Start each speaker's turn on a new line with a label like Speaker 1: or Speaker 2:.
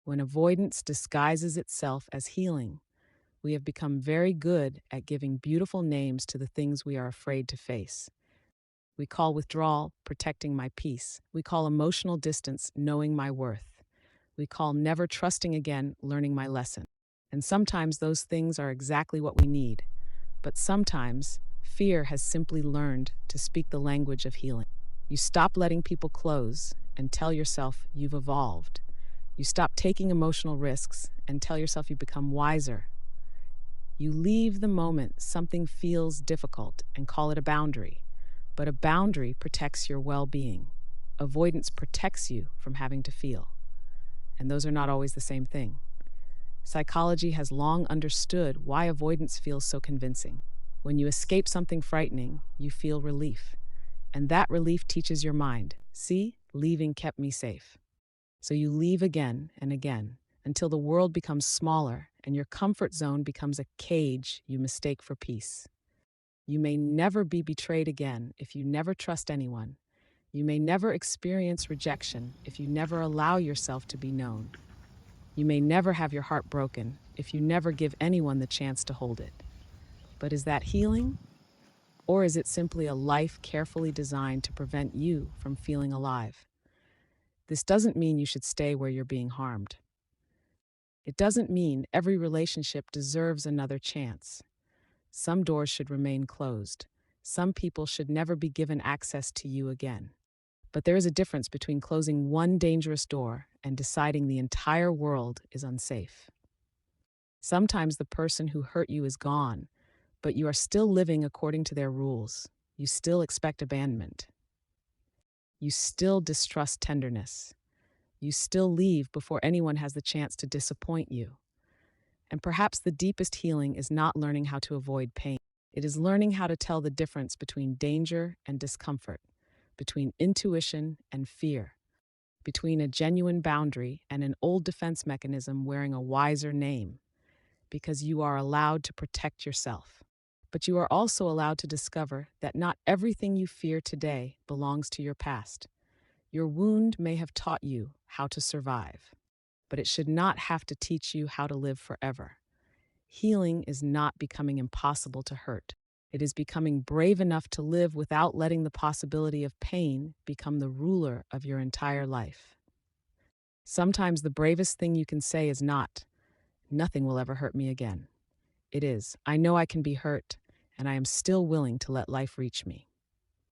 Speaker 1: when avoidance disguises itself as healing. We have become very good at giving beautiful names to the things we are afraid to face. We call withdrawal protecting my peace. We call emotional distance knowing my worth. We call never trusting again learning my lesson. And sometimes those things are exactly what we need. But sometimes fear has simply learned to speak the language of healing. You stop letting people close and tell yourself you've evolved. You stop taking emotional risks and tell yourself you become wiser. You leave the moment something feels difficult and call it a boundary. But a boundary protects your well being. Avoidance protects you from having to feel. And those are not always the same thing. Psychology has long understood why avoidance feels so convincing. When you escape something frightening, you feel relief. And that relief teaches your mind, see, leaving kept me safe. So you leave again and again until the world becomes smaller and your comfort zone becomes a cage you mistake for peace. You may never be betrayed again if you never trust anyone. You may never experience rejection if you never allow yourself to be known. You may never have your heart broken if you never give anyone the chance to hold it. But is that healing? Or is it simply a life carefully designed to prevent you from feeling alive? This doesn't mean you should stay where you're being harmed. It doesn't mean every relationship deserves another chance. Some doors should remain closed. Some people should never be given access to you again. But there is a difference between closing one dangerous door and deciding the entire world is unsafe. Sometimes the person who hurt you is gone, but you are still living according to their rules. You still expect abandonment. You still distrust tenderness. You still leave before anyone has the chance to disappoint you. And perhaps the deepest healing is not learning how to avoid pain. It is learning how to tell the difference between danger and discomfort, between intuition and fear, between a genuine boundary and an old defense mechanism wearing a wiser name, because you are allowed to protect yourself. But you are also allowed to discover that not everything you fear today belongs to your past. Your wound may have taught you how to survive, but it should not have to teach you how to live forever. Healing is not becoming impossible to hurt. It is becoming brave enough to live without letting the possibility of pain become the ruler of your entire life. Sometimes the bravest thing you can say is not, "Nothing will ever hurt me again." It is, "I know I can be hurt, and I am still willing to let life reach me."